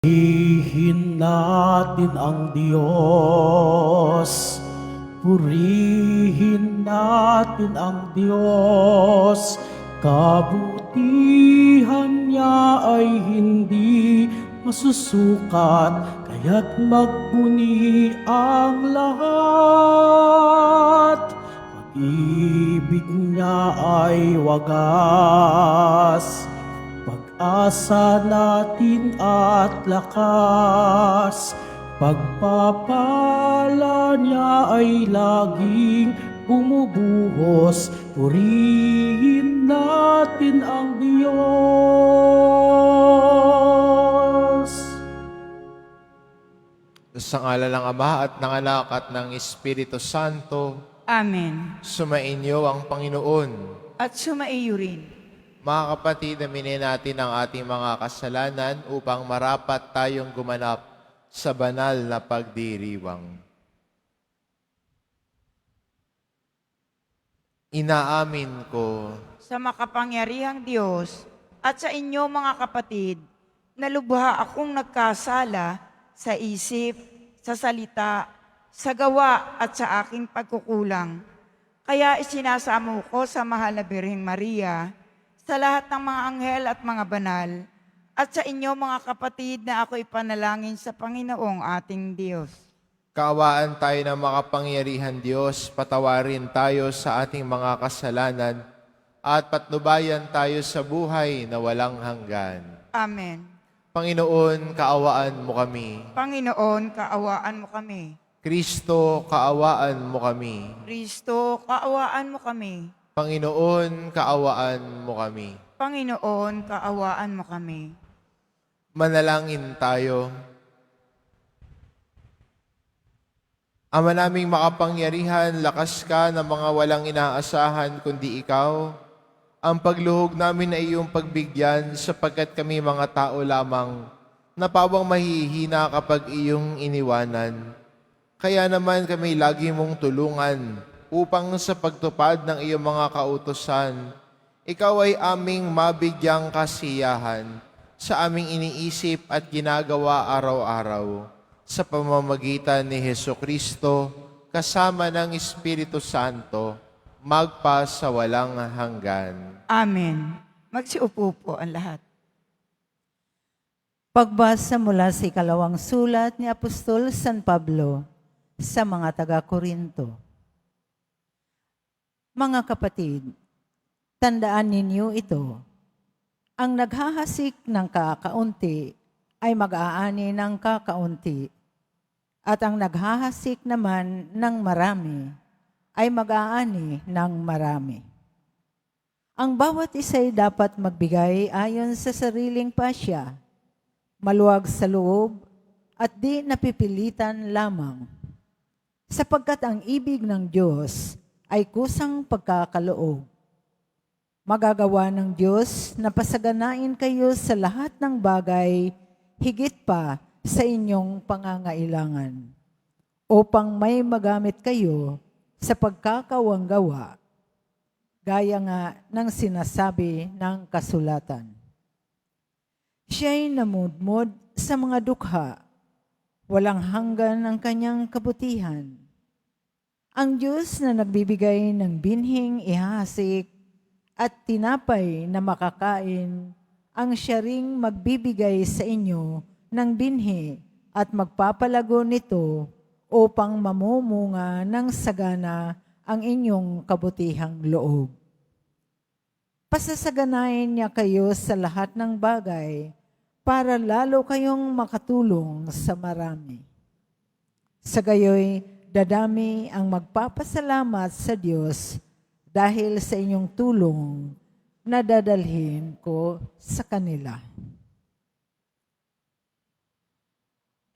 Purihin natin ang Diyos. Purihin natin ang Diyos. Kabutihan niya ay hindi masusukat, kaya't magbuni ang lahat. Pag-ibig niya ay wagas, pag-asa natin at lakas. Pagpapala niya ay laging bumubuhos. Purihin natin ang Diyos. Sa ngala ng Ama at ng Anak at ng Espiritu Santo, Amen. sumainyo ang Panginoon. At sumaiyo rin. Mga kapatid, aminin natin ang ating mga kasalanan upang marapat tayong gumanap sa banal na pagdiriwang. Inaamin ko Sa makapangyarihang Diyos at sa inyo mga kapatid, na lubha akong nagkasala sa isip, sa salita, sa gawa at sa aking pagkukulang. Kaya isinasamo ko sa mahal na Birheng Maria, sa lahat ng mga anghel at mga banal, at sa inyo mga kapatid na ako ipanalangin sa Panginoong ating Diyos. kaawaan tayo ng makapangyarihan Diyos, patawarin tayo sa ating mga kasalanan, at patnubayan tayo sa buhay na walang hanggan. Amen. Panginoon, kaawaan mo kami. Panginoon, kaawaan mo kami. Kristo, kaawaan mo kami. Kristo, kaawaan mo kami. Panginoon, kaawaan mo kami. Panginoon, kaawaan mo kami. Manalangin tayo. Ama naming makapangyarihan, lakas ka ng mga walang inaasahan kundi ikaw. Ang pagluhog namin ay iyong pagbigyan sapagkat kami mga tao lamang na pawang mahihina kapag iyong iniwanan. Kaya naman kami lagi mong tulungan upang sa pagtupad ng iyong mga kautusan, ikaw ay aming mabigyang kasiyahan sa aming iniisip at ginagawa araw-araw sa pamamagitan ni Hesukristo kasama ng Espiritu Santo magpa sa walang hanggan. Amen. Magsiupo po ang lahat. Pagbasa mula sa ikalawang sulat ni Apostol San Pablo sa mga taga-Korinto. Mga kapatid, tandaan ninyo ito. Ang naghahasik ng kakaunti ay mag-aani ng kakaunti, at ang naghahasik naman ng marami ay mag-aani ng marami. Ang bawat isa'y dapat magbigay ayon sa sariling pasya, maluwag sa loob at di napipilitan lamang, sapagkat ang ibig ng Diyos ay kusang pagkakaloob. Magagawa ng Diyos na pasaganain kayo sa lahat ng bagay higit pa sa inyong pangangailangan, upang may magamit kayo sa pagkakawanggawa, gaya nga ng sinasabi ng kasulatan. Siya'y namudmod sa mga dukha, walang hanggan ang kanyang kabutihan. Ang Diyos na nagbibigay ng binhing ihasik at tinapay na makakain, ang siya ring magbibigay sa inyo ng binhi at magpapalago nito upang mamumunga ng sagana ang inyong kabutihang loob. Pasasaganain niya kayo sa lahat ng bagay para lalo kayong makatulong sa marami. Sa gayoy, dadami ang magpapasalamat sa Diyos dahil sa inyong tulong na dadalhin ko sa kanila.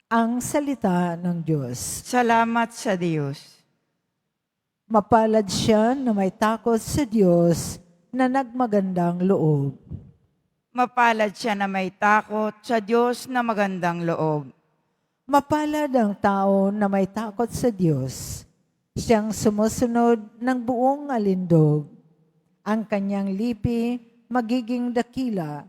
Ang salita ng Diyos. Salamat sa Diyos. Mapalad siya na may takot sa Diyos na nagmagandang loob. Mapalad siya na may takot sa Diyos na magandang loob. Mapalad ang tao na may takot sa Diyos, siyang sumusunod ng buong alindog. Ang kanyang lipi magiging dakila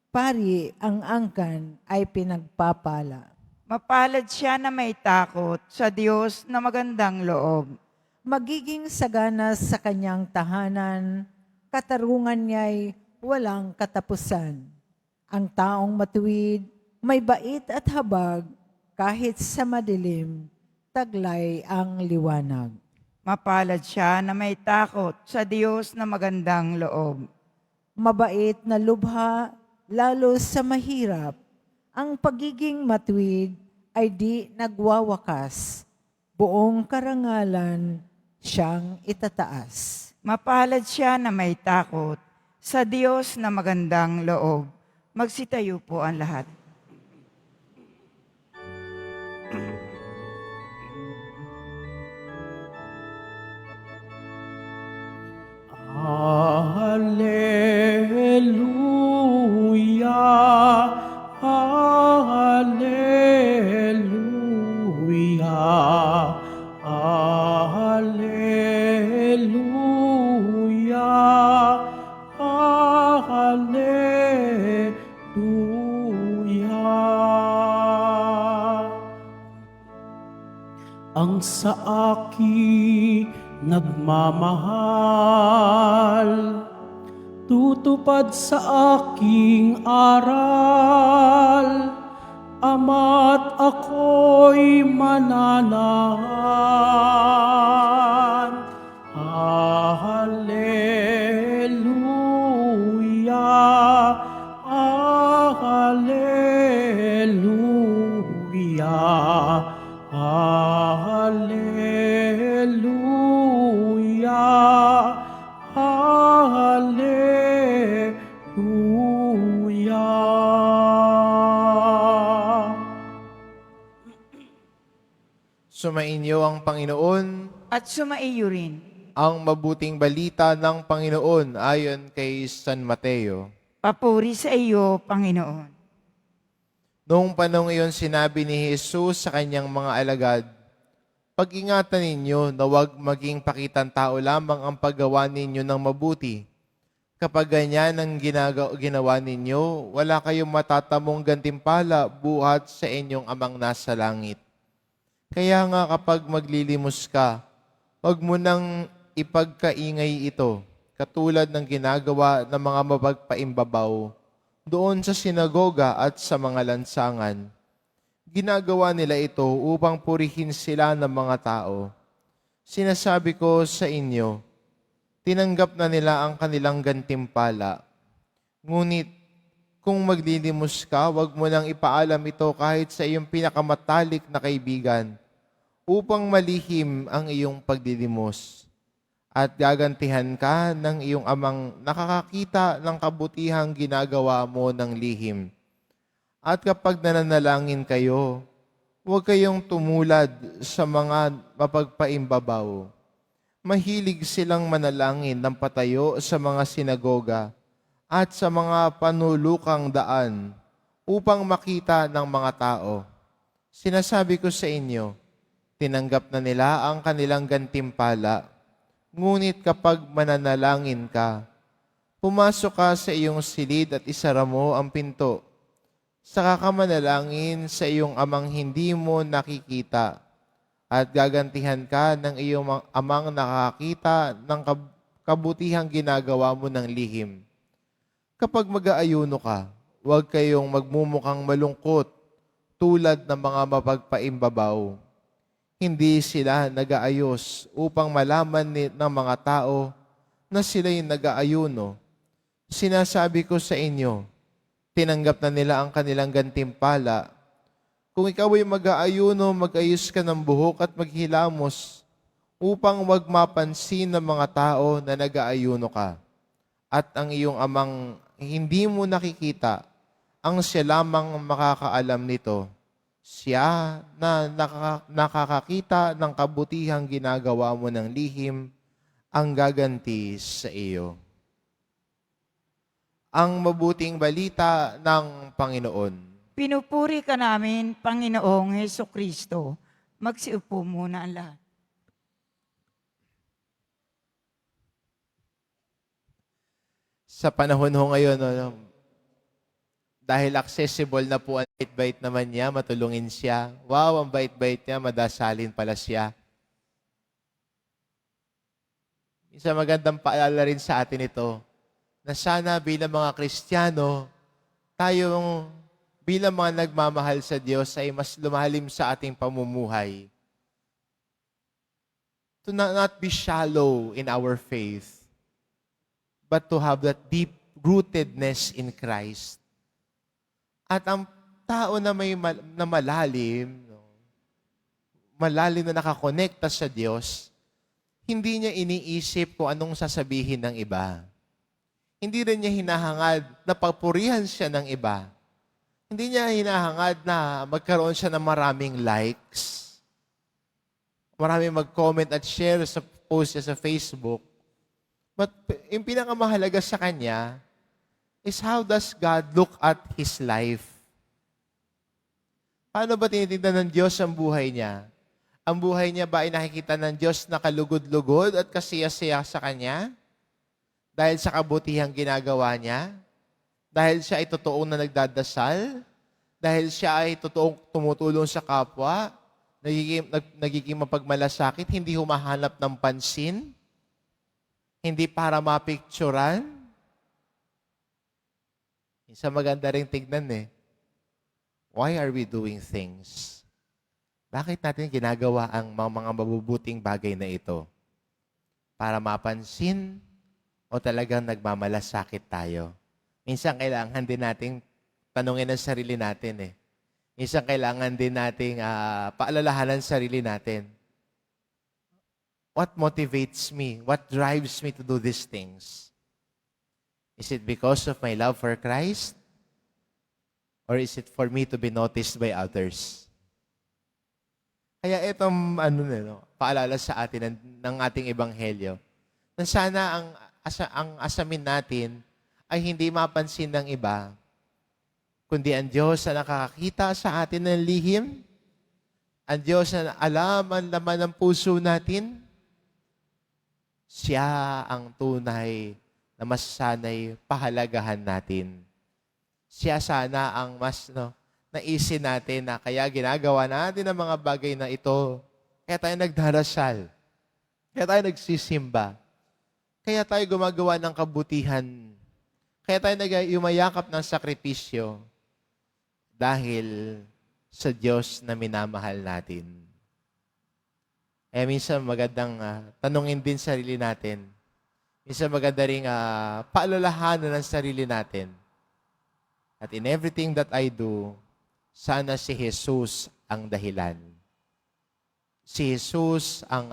Pari ang angkan ay pinagpapala. Mapalad siya na may takot sa Diyos na magandang loob. Magiging sagana sa kanyang tahanan, katarungan niya'y walang katapusan. Ang taong matuwid, may bait at habag, kahit sa madilim, taglay ang liwanag. Mapalad siya na may takot sa Diyos na magandang loob. Mabait na lubha, lalo sa mahirap. Ang pagiging matuwid ay di nagwawakas. Buong karangalan siyang itataas. Mapalad siya na may takot sa Diyos na magandang loob. Magsitayo po ang lahat. Hallelujah, Hallelujah, Hallelujah, Hallelujah. Ang sa akin nagmamahal, tutupad sa aking aral, Ama't ako'y mananahan. Hallelujah, Hallelujah, Hallelujah, Hallelujah. Sumainyo ang Panginoon, At sumaiyo rin. ang mabuting balita ng Panginoon ayon kay San Mateo. Papuri sa iyo, Panginoon. Noong panahon iyon sinabi ni Jesus sa kanyang mga alagad, pag-ingatan ninyo na huwag maging pakitang tao lamang ang paggawa ninyo ng mabuti. Kapag ganyan ang ginawa ninyo, wala kayong matatamong gantimpala buhat sa inyong amang nasa langit. Kaya nga kapag maglilimos ka, huwag mo nang ipagkaingay ito, katulad ng ginagawa ng mga mapagpaimbabaw doon sa sinagoga at sa mga lansangan. Ginagawa nila ito upang purihin sila ng mga tao. Sinasabi ko sa inyo, tinanggap na nila ang kanilang gantimpala. Ngunit kung maglilimos ka, huwag mo nang ipaalam ito kahit sa iyong pinakamatalik na kaibigan, upang malihim ang iyong paglilimos. At gagantihan ka ng iyong amang nakakakita ng kabutihang ginagawa mo ng lihim. At kapag nananalangin kayo, huwag kayong tumulad sa mga mapagpaimbabaw. Mahilig silang manalangin ng patayo sa mga sinagoga at sa mga panulukang daan upang makita ng mga tao. Sinasabi ko sa inyo, tinanggap na nila ang kanilang gantimpala. Ngunit kapag mananalangin ka, pumasok ka sa iyong silid at isara mo ang pinto. Saka ka manalangin sa iyong amang hindi mo nakikita at gagantihan ka ng iyong amang nakakita ng kabutihang ginagawa mo ng lihim. Kapag mag-aayuno ka, huwag kayong magmumukhang malungkot tulad ng mga mapagpaimbabaw. Hindi sila nag-aayos upang malaman ng mga tao na sila'y nag-aayuno. Sinasabi ko sa inyo, tinanggap na nila ang kanilang gantimpala. Kung ikaw ay mag-aayuno, mag-ayos ka ng buhok at maghilamos upang wag mapansin ng mga tao na nag-aayuno ka. At ang iyong amang hindi mo nakikita, ang siya lamang makakaalam nito. Siya na nakakakita ng kabutihang ginagawa mo ng lihim, ang gaganti sa iyo. Ang mabuting balita ng Panginoon. Pinupuri ka namin, Panginoong Hesukristo. Magsiupo muna ang lahat. Sa panahon ho ngayon, Dahil accessible na po ang bait-bait naman niya, matulungin siya. Wow, ang bait-bait niya, madasalin pala siya. Isa magandang paalala rin sa atin ito, na sana bilang mga Kristiyano, tayong bilang mga nagmamahal sa Diyos ay mas lumalim sa ating pamumuhay. To not be shallow in our faith, but to have that deep rootedness in Christ. At ang tao na na malalim, malalim na nakakonekta sa Diyos, hindi niya iniisip kung anong sasabihin ng iba. Hindi rin niya hinahangad na papurihan siya ng iba. Hindi niya hinahangad na magkaroon siya ng maraming likes. Maraming mag-comment at share sa post niya sa Facebook. But yung pinakamahalaga sa kanya is how does God look at his life? Paano ba tinitignan ng Diyos ang buhay niya? Ang buhay niya ba ay nakikita ng Diyos na kalugod-lugod at kasiya-siya sa kanya? Dahil sa kabutihang ginagawa niya? Dahil siya ay totoong na nagdadasal? Dahil siya ay totoong tumutulong sa kapwa? Nagiging mapagmalasakit? Hindi humahanap ng pansin? Hindi para mapicturan? Isa maganda rin tignan Why are we doing things? Bakit natin ginagawa ang mga mabubuting bagay na ito? Para mapansin o talagang nagmamalasakit tayo? Minsan kailangan din nating tanungin ang sarili natin Minsan kailangan din nating paalalahanan ang sarili natin. What motivates me? What drives me to do these things? Is it because of my love for Christ? Or is it for me to be noticed by others? Kaya itong paalala sa atin ng ating ebanghelyo, na sana ang asamin natin ay hindi mapansin ng iba, kundi ang Diyos na nakakakita sa atin ng lihim, ang Diyos na alam ang laman ng puso natin, siya ang tunay na mas sana'y pahalagahan natin. Siya sana ang mas naisin natin na kaya ginagawa natin ang mga bagay na ito. Kaya tayo nagdarasal. Kaya tayo nagsisimba. Kaya tayo gumagawa ng kabutihan. Kaya tayo yumayakap ng sakripisyo dahil sa Diyos na minamahal natin. Minsan magandang tanungin din sarili natin. Minsan maganda rin paalalahanan ng sarili natin. At in everything that I do, sana si Jesus ang dahilan. Si Jesus ang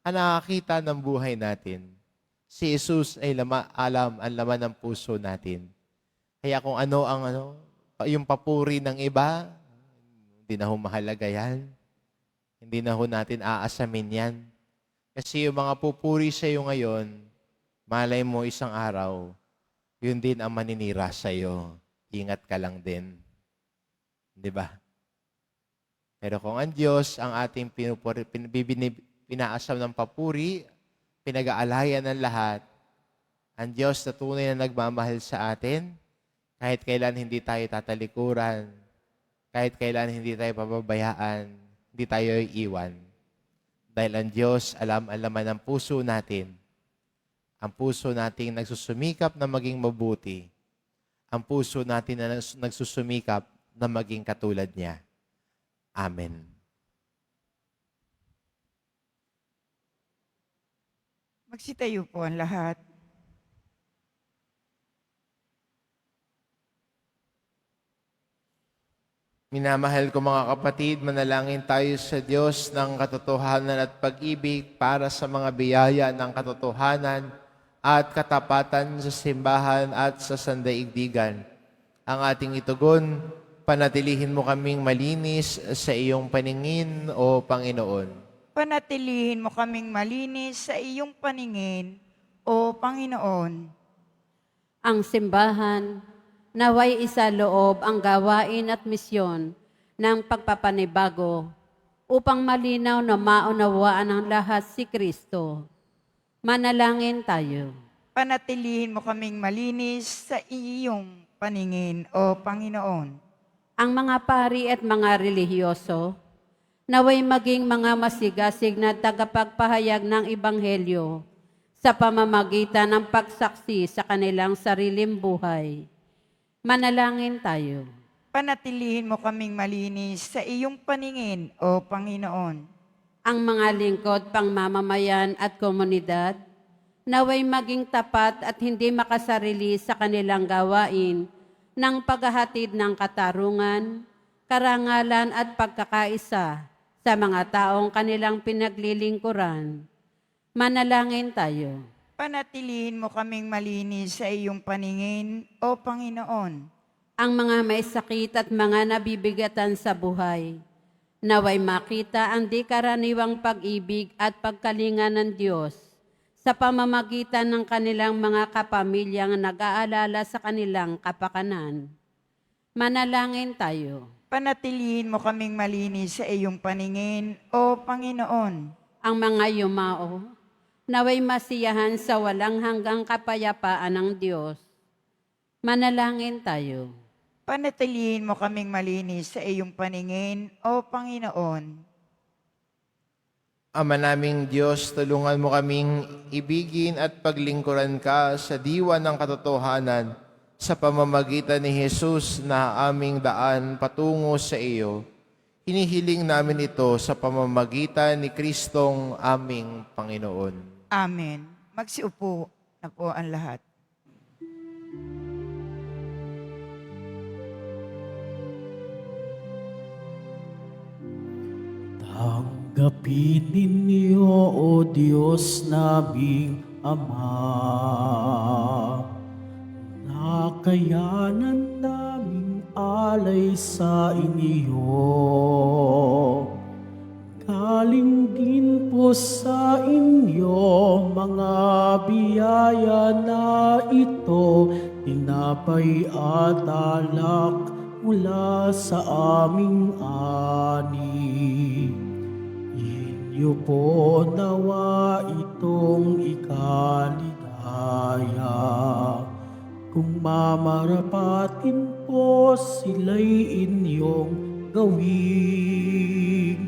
nakakita ng buhay natin. Si Jesus ay alam ang laman ng puso natin. Kaya kung yung papuri ng iba, hindi na mahalaga yan. Hindi na natin aasamin yan. Kasi yung mga pupuri sa iyo ngayon, malay mo isang araw, yun din ang maninira sa iyo. Ingat ka lang din. Di ba? Pero kung ang Diyos ang ating pinaasam ng papuri, pinag-aalayan ng lahat, ang Diyos na tunay na nagmamahal sa atin, kahit kailan hindi tayo tatalikuran, kahit kailan hindi tayo pababayaan, hindi tayo iiwan. Dahil ang Diyos alam ang laman ng puso natin. Ang puso nating nagsusumikap na maging mabuti. Ang puso natin na nagsusumikap na maging katulad niya. Amen. Magsitayo po ang lahat. Minamahal ko mga kapatid, manalangin tayo sa Diyos ng katotohanan at pag-ibig para sa mga biyaya ng katotohanan at katapatan sa simbahan at sa sandaigdigan. Ang ating itugon, panatilihin mo kaming malinis sa iyong paningin, O Panginoon. Panatilihin mo kaming malinis sa iyong paningin, O Panginoon. Ang simbahan, naway isa loob ang gawain at misyon ng pagpapanibago upang malinaw na maunawaan ng lahat si Kristo. Manalangin tayo. Panatilihin mo kaming malinis sa iyong paningin, O Panginoon. Ang mga pari at mga relihiyoso, naway maging mga masigasig na tagapagpahayag ng Ebanghelyo sa pamamagitan ng pagsaksi sa kanilang sariling buhay. Manalangin tayo. Panatilihin mo kaming malinis sa iyong paningin, O Panginoon. Ang mga lingkod, pangmamamayan at komunidad, naway maging tapat at hindi makasarili sa kanilang gawain ng paghahatid ng katarungan, karangalan at pagkakaisa sa mga taong kanilang pinaglilingkuran. Manalangin tayo. Panatilihin mo kaming malinis sa iyong paningin, O Panginoon. Ang mga may sakit at mga nabibigatan sa buhay, naway makita ang di karaniwang pag-ibig at pagkalinga ng Diyos sa pamamagitan ng kanilang mga kapamilyang nag-aalala sa kanilang kapakanan. Manalangin tayo. Panatilihin mo kaming malinis sa iyong paningin, O Panginoon. Ang mga yumao, naway masiyahan sa walang hanggang kapayapaan ng Diyos. Manalangin tayo. Panatilihin mo kaming malinis sa iyong paningin, O Panginoon. Ama naming Diyos, tulungan mo kaming ibigin at paglingkuran ka sa diwa ng katotohanan sa pamamagitan ni Jesus na aming daan patungo sa iyo. Hinihiling namin ito sa pamamagitan ni Kristong aming Panginoon. Amen. Magsiupo na po ang lahat. Tanggapin ninyo, O Diyos naming Ama, nakayanan naming alay sa inyo. Galing din po sa inyo mga biyaya na ito, tinapay at alak mula sa aming ani. Inyo po nawa itong ikaligaya. Kung mamarapatin po sila'y inyong gawin.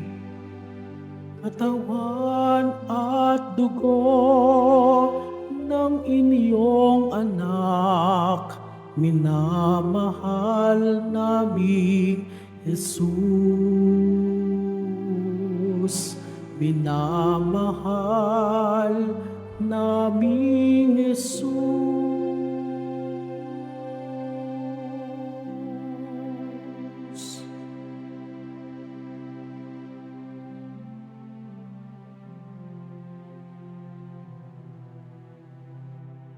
Katawan at dugo ng inyong anak, minamahal naming Jesus. Minamahal naming Jesus.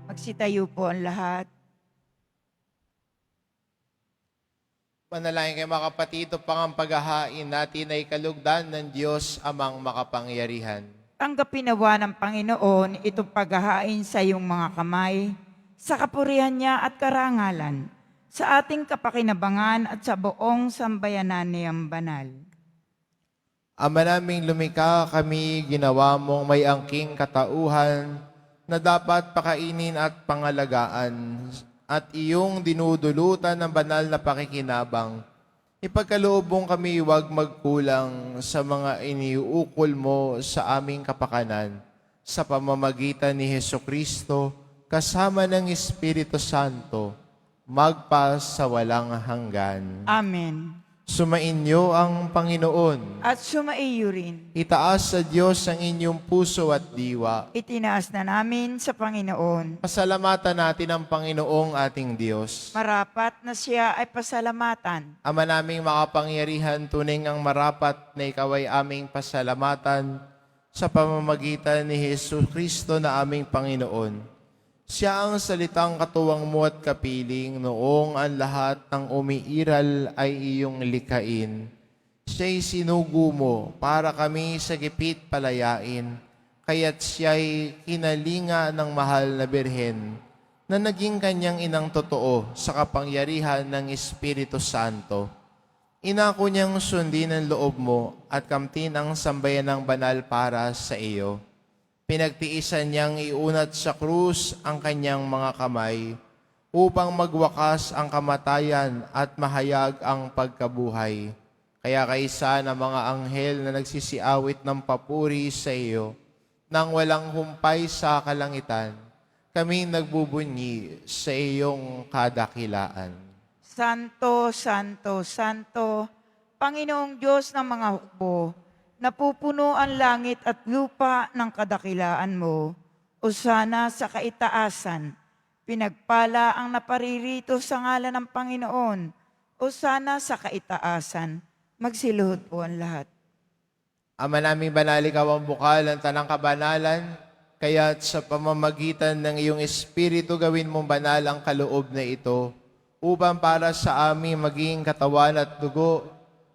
Magsitayo po ang lahat. Manalangin kayo mga kapatid, ito pang ang paghahain natin ay kalugdan ng Diyos amang makapangyarihan. Tanggapin nawa ng Panginoon itong paghahain sa iyong mga kamay, sa kapurihan niya at karangalan, sa ating kapakinabangan at sa buong sambayanan niyang banal. Ama naming lumikha, kami ginawa mong may angking katauhan na dapat pakainin at pangalagaan, at iyong dinudulutan ng banal na pakikinabang. Ipagkaloob mong kami huwag magkulang sa mga iniuukol mo sa aming kapakanan sa pamamagitan ni Hesukristo kasama ng Espiritu Santo, magpa sa walang hanggan. Amen. Sumainyo ang Panginoon. At sumaiyo rin. Itaas sa Diyos ang inyong puso at diwa. Itinaas na namin sa Panginoon. Pasalamatan natin ang Panginoong ating Diyos. Marapat na siya ay pasalamatan. Ama naming makapangyarihan, tunay ang marapat na ikaw ay aming pasalamatan sa pamamagitan ni Jesucristo na aming Panginoon. Siya ang salitang katuwang mo at kapiling noong ang lahat ng umiiral ay iyong likain. Siya'y sinugo mo para kami sa gipit palayain, kaya't siya'y kinalinga ng mahal na birhen na naging kanyang inang totoo sa kapangyarihan ng Espiritu Santo. Inako niyang sundin ang loob mo at kamtin ang sambayan ng banal para sa iyo. Pinagtiisan niyang iunat sa krus ang kanyang mga kamay upang magwakas ang kamatayan at mahayag ang pagkabuhay. Kaya kaisa ng mga anghel na nagsisiawit ng papuri sa iyo, nang walang humpay sa kalangitan, kami nagbubunyi sa iyong kadakilaan. Santo, Santo, Santo, Panginoong Diyos ng mga hukbo, napupuno ang langit at lupa ng kadakilaan mo. Hosana sa kaitaasan, pinagpala ang naparirito sa ngalan ng Panginoon. Hosana sa kaitaasan, magsiluhod po ang lahat. Ama naming banal, ikaw ang bukal ng tanang kabanalan, kaya't sa pamamagitan ng iyong Espiritu gawin mong banal ang kaloob na ito, upang para sa aming maging katawan at dugo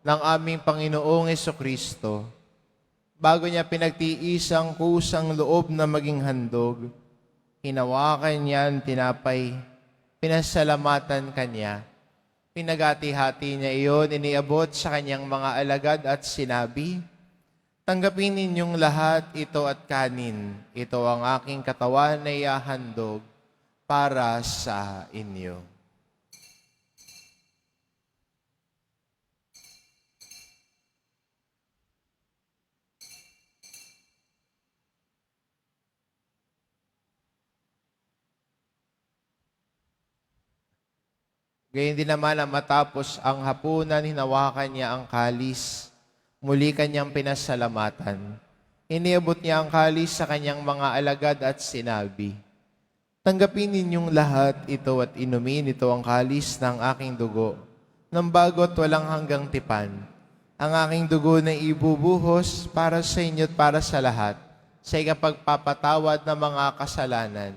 ng aming Panginoong Hesukristo. Bago niya pinagtiis ang kusang loob na maging handog, hinawakan niya ang tinapay, pinasalamatan kanya, pinagati-hati niya iyon, iniabot sa kanyang mga alagad at sinabi, "Tanggapin ninyong lahat ito at kanin. Ito ang aking katawan na ihahandog para sa inyo." Gayun din naman na matapos ang hapunan, hinawakan niya ang kalis. Muli kanyang pinasalamatan. Iniabot niya ang kalis sa kanyang mga alagad at sinabi, "Tanggapin ninyong lahat ito at inumin ito ang kalis ng aking dugo, ng bago't walang hanggang tipan. Ang aking dugo na ibubuhos para sa inyo at para sa lahat, sa ikapagpapatawad ng mga kasalanan.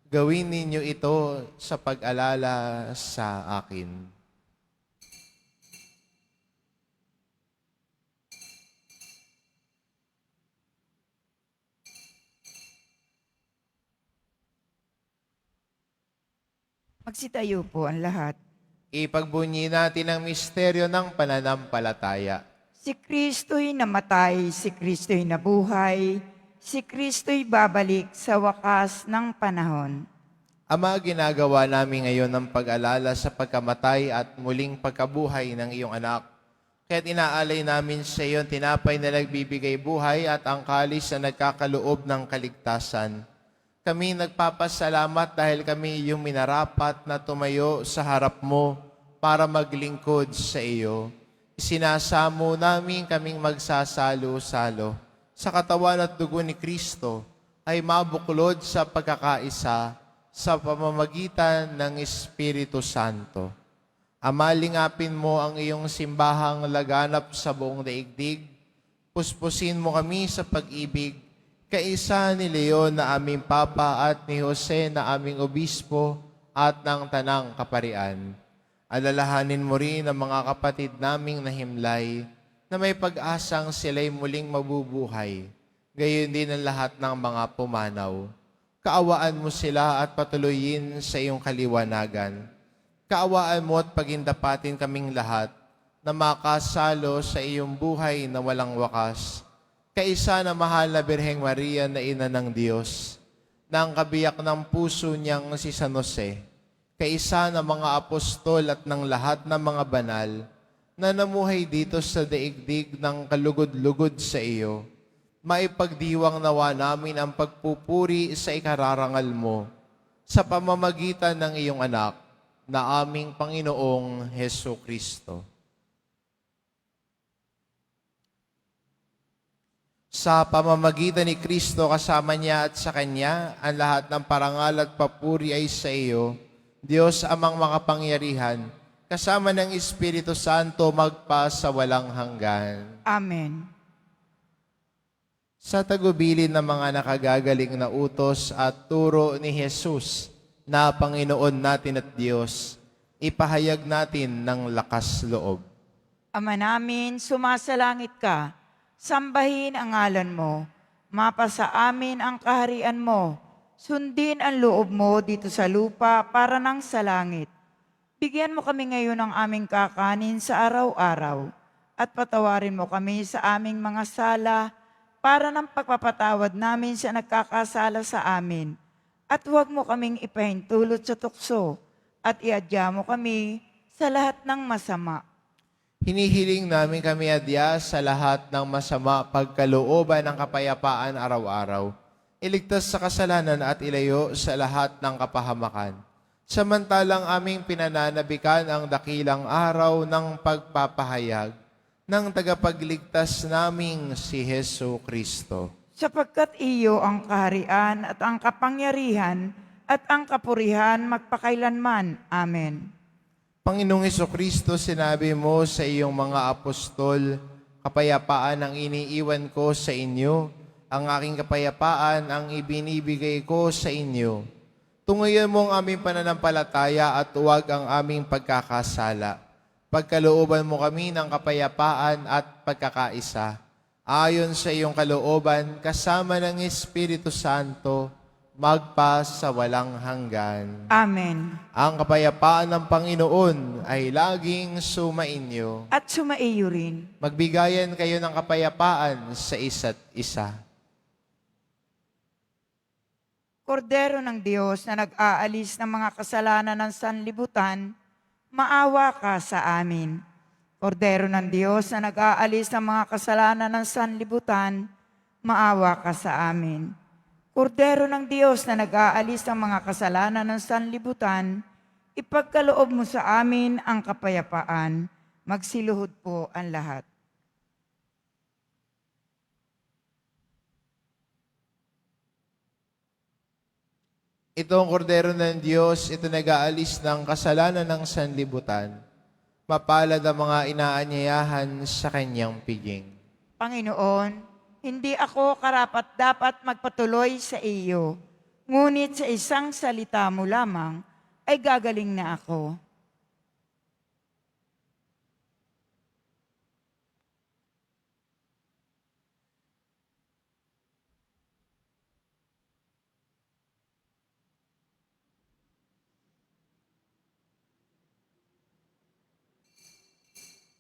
Gawin ninyo ito sa pag-alala sa akin." Magsitayo po ang lahat. Ipagbunyi natin ang misteryo ng pananampalataya. Si Kristo'y namatay, si Kristo'y nabuhay, si Kristo'y babalik sa wakas ng panahon. Ama, ginagawa namin ngayon ang pag-alala sa pagkamatay at muling pagkabuhay ng iyong anak. Kaya't inaalay namin sa iyo ang tinapay na nagbibigay buhay at ang kalis na nagkakaloob ng kaligtasan. Kami nagpapasalamat dahil kami iyong minarapat na tumayo sa harap mo para maglingkod sa iyo. Isinasamo namin kaming magsasalo-salo sa katawan at dugo ni Kristo ay mabuklod sa pagkakaisa sa pamamagitan ng Espiritu Santo. Ama, lingapin mo ang iyong simbahang laganap sa buong daigdig. Puspusin mo kami sa pag-ibig, kaisa ni Leon na aming Papa at ni Jose na aming Obispo at ng Tanang Kaparian. Alalahanin mo rin ang mga kapatid naming nahimlay na may pag-asang sila'y muling mabubuhay. Gayon din ang lahat ng mga pumanaw. Kaawaan mo sila at patuloyin sa iyong kaliwanagan. Kaawaan mo at pagindapatin kaming lahat na makasalo sa iyong buhay na walang wakas. Kaisa na mahal na Birheng Maria na Ina ng Diyos, na ang kabiyak ng puso niyang si San Jose, kaisa ng mga apostol at ng lahat ng mga banal na namuhay dito sa daigdig ng kalugod-lugod sa iyo, maipagdiwang nawa namin ang pagpupuri sa ikararangal mo sa pamamagitan ng iyong anak na aming Panginoong Hesukristo. Sa pamamagitan ni Kristo, kasama niya at sa Kanya, ang lahat ng parangal at papuri ay sa iyo, Diyos amang makapangyarihan, kasama ng Espiritu Santo magpa sa walang hanggan. Amen. Sa tagubilin ng mga nakagagaling na utos at turo ni Jesus na Panginoon natin at Diyos, ipahayag natin ng lakas loob. Ama namin, sumasalangit ka, sambahin ang ngalan mo, mapasa amin ang kaharian mo, sundin ang loob mo dito sa lupa para nang sa langit. Bigyan mo kami ngayon ng aming kakanin sa araw-araw, at patawarin mo kami sa aming mga sala, para ng pagpapatawad namin sa nagkakasala sa amin. At huwag mo kaming ipahintulot sa tukso, at iadya mo kami sa lahat ng masama. Hinihiling namin kami adya sa lahat ng masama pagkalooban ng kapayapaan araw-araw. Iligtas sa kasalanan at ilayo sa lahat ng kapahamakan. Samantalang aming pinananabikan ang dakilang araw ng pagpapahayag ng tagapagligtas naming si Hesu Kristo. Sapagkat iyo ang kaharian at ang kapangyarihan at ang kapurihan magpakailanman. Amen. Panginoong Hesukristo, sinabi mo sa iyong mga apostol, kapayapaan ang iniiwan ko sa inyo, ang aking kapayapaan ang ibinibigay ko sa inyo. Tungayan mo ang aming pananampalataya at huwag ang aming pagkakasala. Pagkalooban mo kami ng kapayapaan at pagkakaisa. Ayon sa iyong kalooban, kasama ng Espiritu Santo, magpa sa walang hanggan. Amen. Ang kapayapaan ng Panginoon ay laging sumainyo. At sumaiyo rin. Magbigayan kayo ng kapayapaan sa isa't isa. Kordero ng Diyos na nag-aalis ng mga kasalanan ng sanlibutan, maawa ka sa amin. Kordero ng Diyos na nag-aalis ng mga kasalanan ng sanlibutan, maawa ka sa amin. Kordero ng Diyos na nag-aalis ng mga kasalanan ng sanlibutan, ipagkaloob mo sa amin ang kapayapaan. Magsiluhod po ang lahat. Ito ang kordero ng Diyos, ito nag-aalis ng kasalanan ng sanlibutan. Mapalad ang mga inaanyayahan sa kanyang piging. Panginoon, hindi ako karapat-dapat magpatuloy sa iyo, ngunit sa isang salita mo lamang ay gagaling na ako.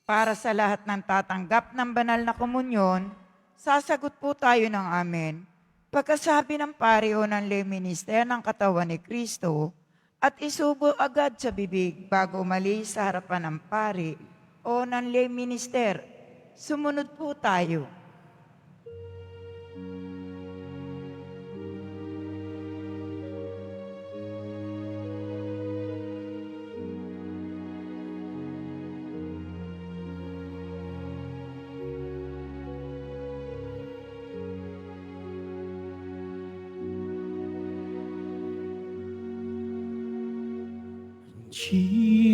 Para sa lahat ng tatanggap ng banal na komunyon, sasagot po tayo ng amen. Pagkasabi ng pari o ng lay minister ng katawan ni Kristo at isubo agad sa bibig bago umalis sa harapan ng pari o ng lay minister, sumunod po tayo.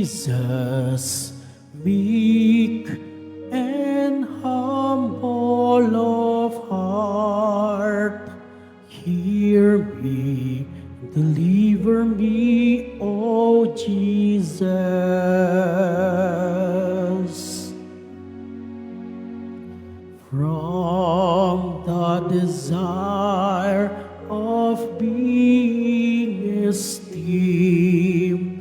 Jesus, meek and humble of heart, hear me, deliver me, O Jesus. From the desire of being esteemed,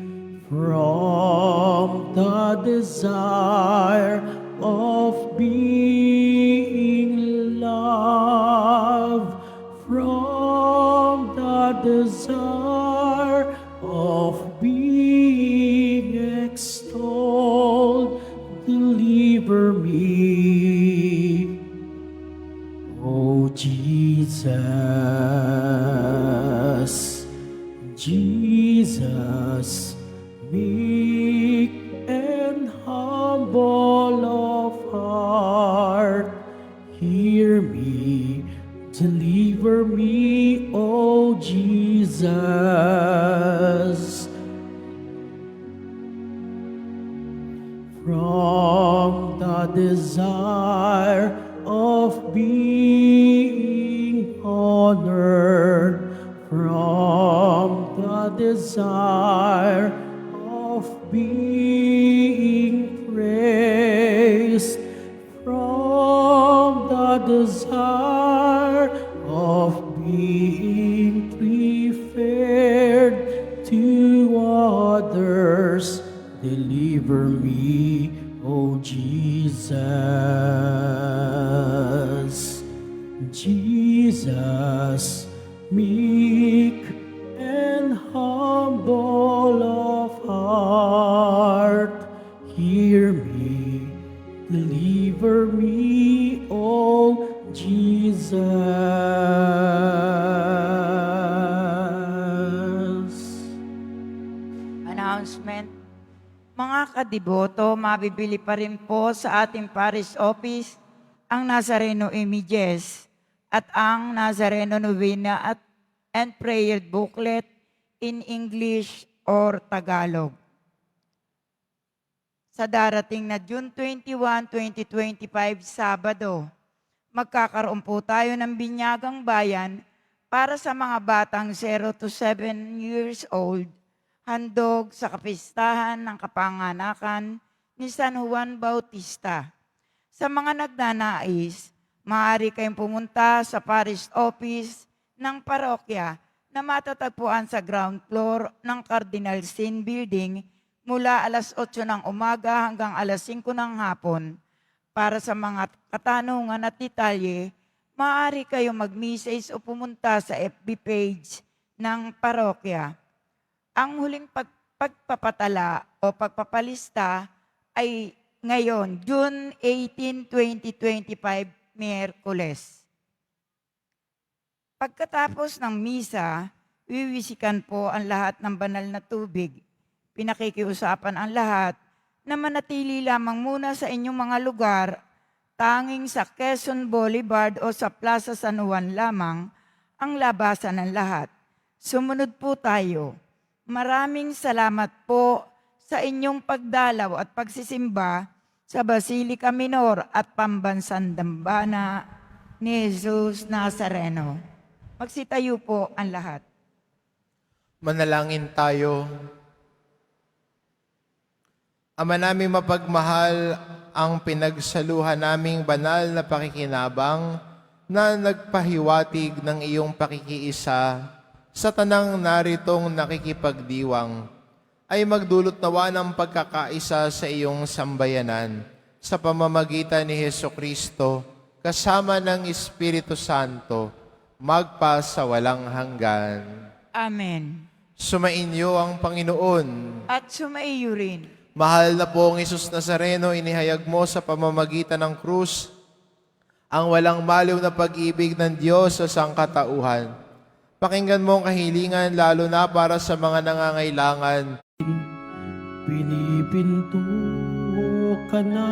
from the desire of being loved, from the desire of being extolled, deliver me, O Jesus. Jesus, meek and humble of heart, hear me, deliver me, O Jesus. From the desire of being honored, from the desire of being praised, from the desire of being preferred to others, deliver me, O Jesus. Jesus, meek and humble of heart, me, O Jesus. Announcement. Mga kadiboto, mabibili pa rin po sa ating parish office ang Nazareno images at ang Nazareno Novena and prayer booklet in English or Tagalog. Sa darating na June 21, 2025, Sabado, magkakaroon po tayo ng binyagang bayan para sa mga batang 0 to 7 years old, handog sa kapistahan ng kapanganakan ni San Juan Bautista. Sa mga nagnanais, maaari kayong pumunta sa parish office ng parokya na matatagpuan sa ground floor ng Cardinal Sin Building mula alas 8 ng umaga hanggang alas 5 ng hapon. Para sa mga katanungan at detalye, maaari kayong mag-message o pumunta sa FB page ng parokya. Ang huling pagpapatala o pagpapalista ay ngayon, June 18, 2025, Miyerkules. Pagkatapos ng misa, wiwisikan po ang lahat ng banal na tubig. Pinakikiusapan ang lahat na manatili lamang muna sa inyong mga lugar, tanging sa Quezon Boulevard o sa Plaza San Juan lamang ang labasan ng lahat. Sumunod po tayo. Maraming salamat po sa inyong pagdalaw at pagsisimba sa Basilica Minor at Pambansang Dambana ni Jesus Nazareno. Magsitayo po ang lahat. Manalangin tayo. Ama naming mapagmahal, ang pinagsaluhan naming banal na pakikinabang na nagpahiwatig ng iyong pakikiisa sa tanang naritong nakikipagdiwang ay magdulot nawa ng pagkakaisa sa iyong sambayanan sa pamamagitan ni Hesukristo kasama ng Espiritu Santo magpa sa walang hanggan. Amen. Sumainyo ang Panginoon. At sumaiyo rin. Mahal na pong Jesus Nazareno, inihayag mo sa pamamagitan ng krus ang walang maliw na pag-ibig ng Diyos sa sangkatauhan. Pakinggan mo ang kahilingan lalo na para sa mga nangangailangan. Pinipinto ka na